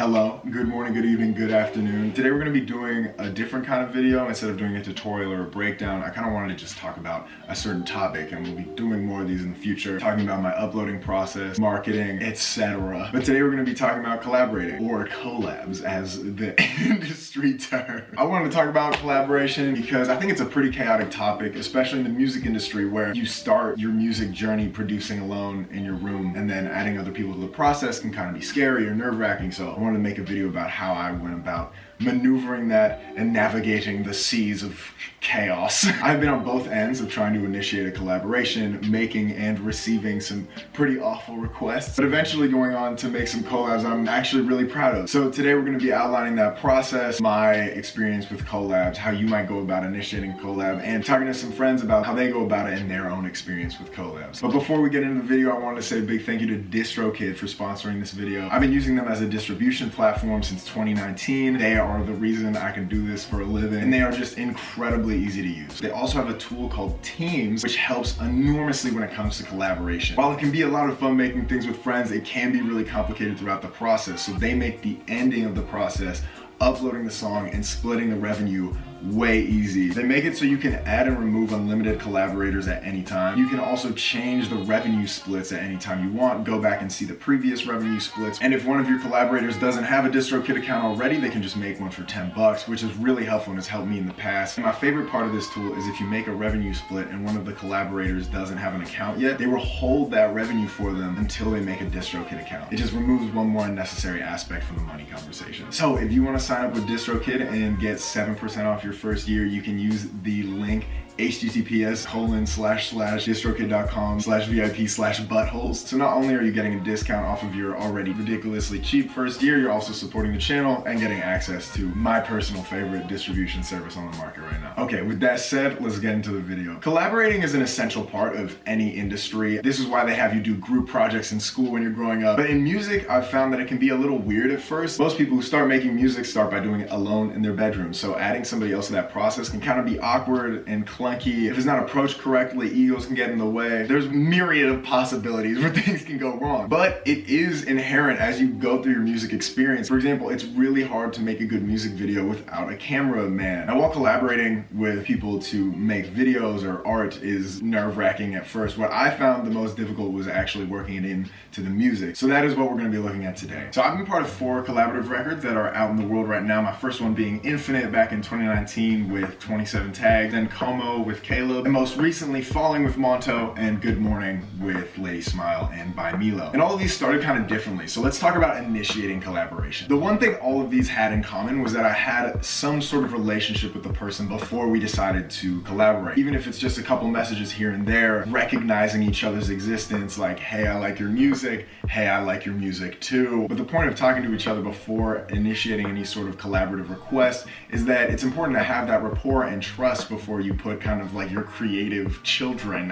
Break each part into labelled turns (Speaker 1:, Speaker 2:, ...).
Speaker 1: Hello, good morning, good evening, good afternoon. Today we're going to be doing a different kind of video. Instead of doing a tutorial or a breakdown, I kind of wanted to just talk about a certain topic, and we'll be doing more of these in the future, talking about my uploading process, marketing, etc. But today we're going to be talking about collaborating, or collabs as the industry term. I wanted to talk about collaboration because I think it's a pretty chaotic topic, especially in the music industry, where you start your music journey producing alone in your room, and then adding other people to the process can kind of be scary or nerve-wracking. So I wanted to make a video about how I went about maneuvering that and navigating the seas of chaos. I've been on both ends of trying to initiate a collaboration, making and receiving some pretty awful requests, but eventually going on to make some collabs I'm actually really proud of. So today we're going to be outlining that process, my experience with collabs, how you might go about initiating a collab, and talking to some friends about how they go about it in their own experience with collabs. But before we get into the video, I wanted to say a big thank you to DistroKid for sponsoring this video. I've been using them as a distribution platform since 2019. They are the reason I can do this for a living, and they are just incredibly easy to use. They also have a tool called Teams, which helps enormously when it comes to collaboration. While it can be a lot of fun making things with friends, it can be really complicated throughout the process. So they make the ending of the process, uploading the song and splitting the revenue, way easy. They make it so you can add and remove unlimited collaborators at any time. You can also change the revenue splits at any time you want, go back and see the previous revenue splits. And if one of your collaborators doesn't have a DistroKid account already, they can just make one for 10 bucks, which is really helpful and has helped me in the past. And my favorite part of this tool is if you make a revenue split and one of the collaborators doesn't have an account yet, they will hold that revenue for them until they make a DistroKid account. It just removes one more unnecessary aspect from the money conversation. So if you want to sign up with DistroKid and get 7% off your first year, you can use the link https://distrokid.com/VIP/buttholes. So not only are you getting a discount off of your already ridiculously cheap first year, you're also supporting the channel and getting access to my personal favorite distribution service on the market right now. Okay, with that said, let's get into the video. Collaborating is an essential part of any industry. This is why they have you do group projects in school when you're growing up. But in music, I've found that it can be a little weird at first. Most people who start making music start by doing it alone in their bedroom. So adding somebody else to that process can kind of be awkward and clunky. If it's not approached correctly, egos can get in the way. There's myriad of possibilities where things can go wrong. But it is inherent as you go through your music experience. For example, it's really hard to make a good music video without a cameraman. Now, while collaborating with people to make videos or art is nerve-wracking at first, what I found the most difficult was actually working it into the music. So that is what we're going to be looking at today. So I've been part of 4 collaborative records that are out in the world right now. My first one being Infinite back in 2019 with 27 tags, then Como with Caleb, and most recently Falling with Monto and Good Morning with Lady Smile and by Milo. And all of these started kind of differently, so let's talk about initiating collaboration. The one thing all of these had in common was that I had some sort of relationship with the person before we decided to collaborate. Even if it's just a couple messages here and there, recognizing each other's existence, like, hey, I like your music, hey, I like your music too. But the point of talking to each other before initiating any sort of collaborative request is that it's important to have that rapport and trust before you put kind of like your creative children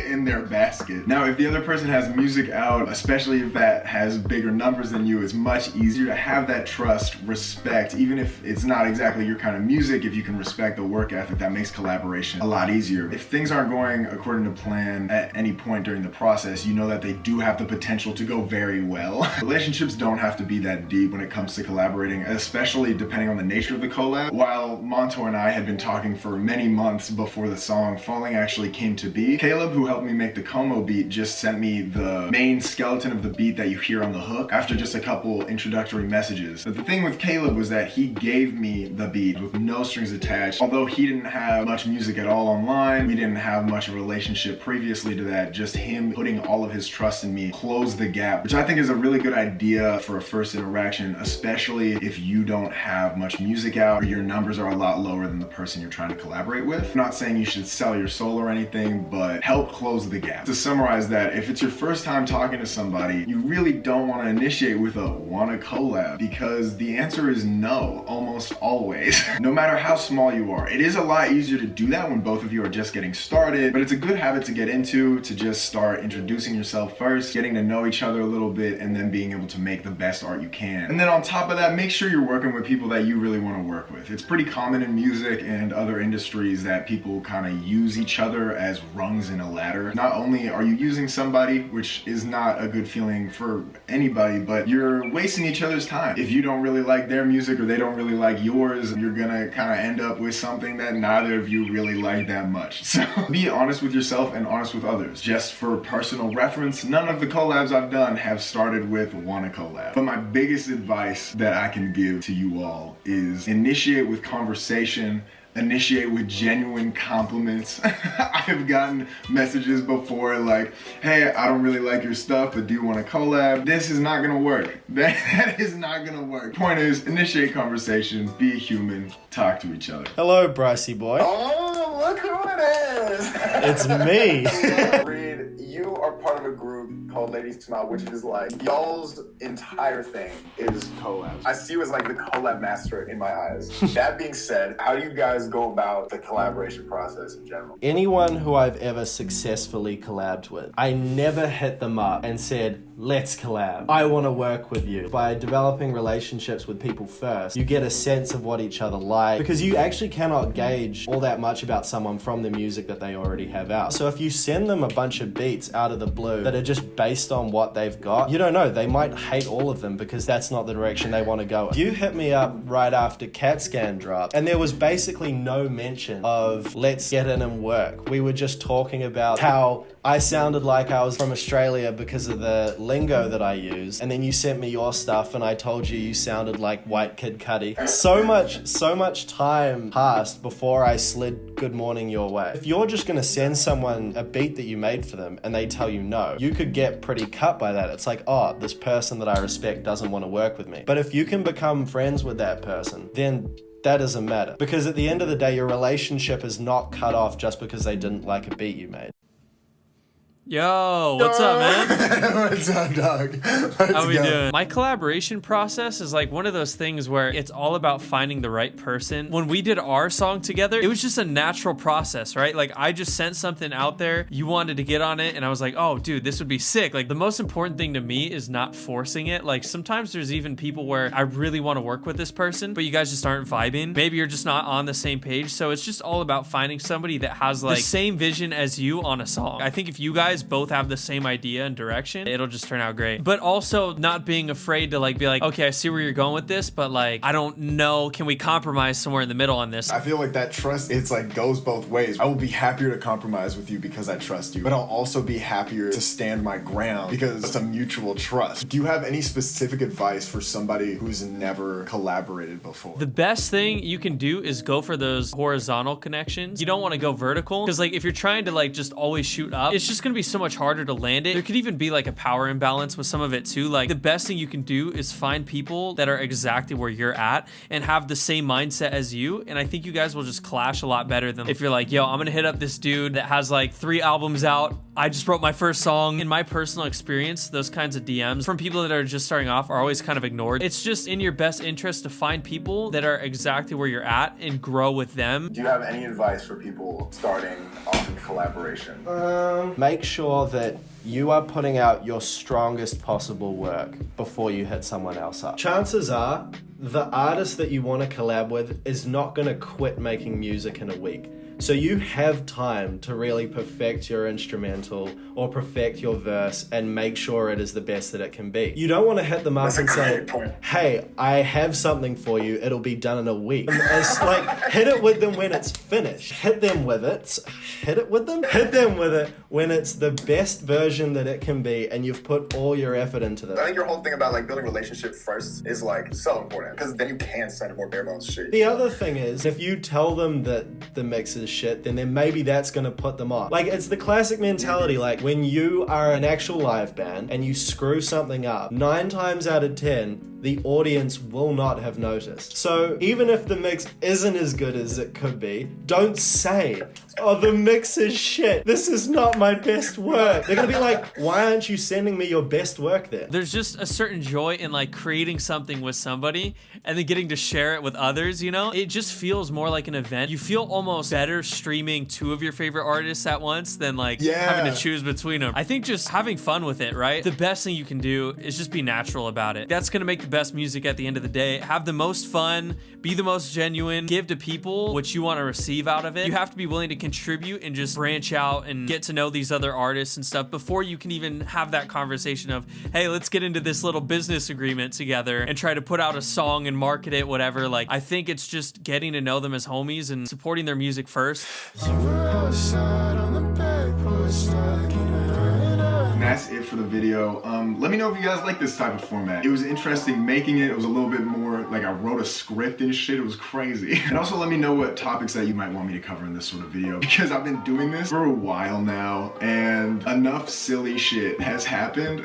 Speaker 1: in their basket. Now, if the other person has music out, especially if that has bigger numbers than you, it's much easier to have that trust, respect, even if it's not exactly your kind of music. If you can respect the work ethic, that makes collaboration a lot easier. If things aren't going according to plan at any point during the process, you know that they do have the potential to go very well. Relationships don't have to be that deep when it comes to collaborating, especially depending on the nature of the collab. While Monto and I had been talking for many months before the song Falling actually came to be, Caleb, who helped me make the Como beat, just sent me the main skeleton of the beat that you hear on the hook after just a couple introductory messages. But the thing with Caleb was that he gave me the beat with no strings attached. Although he didn't have much music at all online, we didn't have much of a relationship previously to that, just him putting all of his trust in me closed the gap, which I think is a really good idea for a first interaction, especially if you don't have much music out or your numbers are a lot lower than the person you're trying to collaborate with. I'm not saying you should sell your soul or anything, but help close the gap. To summarize that, if it's your first time talking to somebody, you really don't want to initiate with a wanna collab, because the answer is no, almost always. No matter how small you are. It is a lot easier to do that when both of you are just getting started, but it's a good habit to get into, to just start introducing yourself first, getting to know each other a little bit, and then being able to make the best art you can. And then on top of that, make sure you're working with people that you really want to work with. It's pretty common in music and other industries that people people kind of use each other as rungs in a ladder. Not only are you using somebody, which is not a good feeling for anybody, but you're wasting each other's time. If you don't really like their music or they don't really like yours, you're gonna kind of end up with something that neither of you really like that much. So be honest with yourself and honest with others. Just for personal reference, none of the collabs I've done have started with wanna collab. But my biggest advice that I can give to you all is initiate with conversation, initiate with genuine compliments. I've gotten messages before like, hey, I don't really like your stuff, but do you want to collab? This is not gonna work. That is not gonna work. Point is, initiate conversation, be a human, talk to each other.
Speaker 2: Hello, Brycey boy.
Speaker 3: Oh, look who it is!
Speaker 2: It's me.
Speaker 3: Reed, you are part of a group called Ladies Smile, which is like, y'all's entire thing is collabs. I see you as like the collab master in my eyes. That being said, how do you guys go about the collaboration process in general?
Speaker 2: Anyone who I've ever successfully collabed with, I never hit them up and said, let's collab. I want to work with you. By developing relationships with people first, you get a sense of what each other like, because you actually cannot gauge all that much about someone from the music that they already have out. So if you send them a bunch of beats out of the blue that are just based on what they've got, you don't know, they might hate all of them because that's not the direction they want to go in. You hit me up right after CatScan dropped, and there was basically no mention of let's get in and work. We were just talking about how I sounded like I was from Australia because of the lingo that I use, and then you sent me your stuff and I told you sounded like White Kid Cudi. So much time passed before I slid good morning your way. If you're just gonna send someone a beat that you made for them and they tell you no, you could get pretty cut by that. It's like, oh, this person that I respect doesn't want to work with me. But if you can become friends with that person, then that doesn't matter. Because at the end of the day, your relationship is not cut off just because they didn't like a beat you made.
Speaker 4: Yo, what's up, man?
Speaker 3: What's up, dog?
Speaker 4: How we doing? My collaboration process is like one of those things where it's all about finding the right person. When we did our song together, it was just a natural process, right? Like I just sent something out there, you wanted to get on it, and I was like, oh, dude, this would be sick. Like the most important thing to me is not forcing it. Like sometimes there's even people where I really want to work with this person, but you guys just aren't vibing. Maybe you're just not on the same page. So it's just all about finding somebody that has like the same vision as you on a song. I think if you guys both have the same idea and direction, it'll just turn out great. But also not being afraid to like be like, okay, I see where you're going with this, but like I don't know, can we compromise somewhere in the middle on this?
Speaker 5: I feel like that trust, it's like goes both ways. I will be happier to compromise with you because I trust you, but I'll also be happier to stand my ground because it's a mutual trust. Do you have any specific advice for somebody who's never collaborated before?
Speaker 4: The best thing you can do is go for those horizontal connections. You don't want to go vertical because like if you're trying to like just always shoot up, it's just gonna be so much harder to land it. There could even be like a power imbalance with some of it too. Like the best thing you can do is find people that are exactly where you're at and have the same mindset as you, and I think you guys will just clash a lot better than if you're like, yo, I'm gonna hit up this dude that has like 3 albums out, I just wrote my first song. In my personal experience, those kinds of DMs from people that are just starting off are always kind of ignored. It's just in your best interest to find people that are exactly where you're at and grow with them.
Speaker 3: Do you have any advice for people starting off in collaboration?
Speaker 2: Make sure that you are putting out your strongest possible work before you hit someone else up. Chances are, the artist that you want to collab with is not going to quit making music in a week. So you have time to really perfect your instrumental or perfect your verse and make sure it is the best that it can be. You don't want to hit them up and say, hey, I have something for you, it'll be done in a week. It's like, hit it with them when it's finished. Hit them with it when it's the best version that it can be and you've put all your effort into
Speaker 3: I
Speaker 2: that.
Speaker 3: think your whole thing about like building a relationship first is like so important because then you can send more bare bones shit.
Speaker 2: The other thing is, if you tell them that the mix is shit, then maybe that's gonna put them off. Like, it's the classic mentality, like when you are an actual live band and you screw something up, 9 times out of 10, the audience will not have noticed. So even if the mix isn't as good as it could be, don't say, oh, the mix is shit. This is not my best work. They're gonna be like, why aren't you sending me your best work then?
Speaker 4: There's just a certain joy in like creating something with somebody and then getting to share it with others, you know? It just feels more like an event. You feel almost better streaming 2 of your favorite artists at once than like having to choose between them. I think just having fun with it, right? The best thing you can do is just be natural about it. That's gonna make the best music at the end of the day. Have the most fun, be the most genuine, give to people what you want to receive out of it. You have to be willing to contribute and just branch out and get to know these other artists and stuff before you can even have that conversation of, hey, let's get into this little business agreement together and try to put out a song and market it, whatever. Like, I think it's just getting to know them as homies and supporting their music first.
Speaker 1: And that's it for the video. Let me know if you guys like this type of format. It was interesting making it. It was a little bit more like I wrote a script and shit. It was crazy. And also let me know what topics that you might want me to cover in this sort of video, because I've been doing this for a while now and enough silly shit has happened.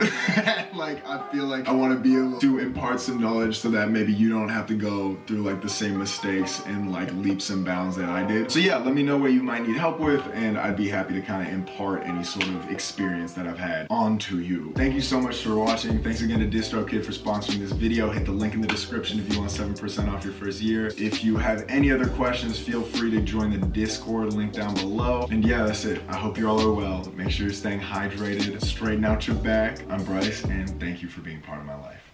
Speaker 1: Like, I feel like I want to be able to impart some knowledge so that maybe you don't have to go through like the same mistakes and like leaps and bounds that I did. So yeah, let me know what you might need help with, and I'd be happy to kind of impart any sort of experience that I've had onto you. Thank you so much for watching. Thanks again to DistroKid for sponsoring this video. Hit the link in the description if you want 7% off your first year. If you have any other questions, feel free to join the Discord link down below. And yeah, that's it. I hope you all are well. Make sure you're staying hydrated. Straighten out your back. I'm Bryce, and thank you for being part of my life.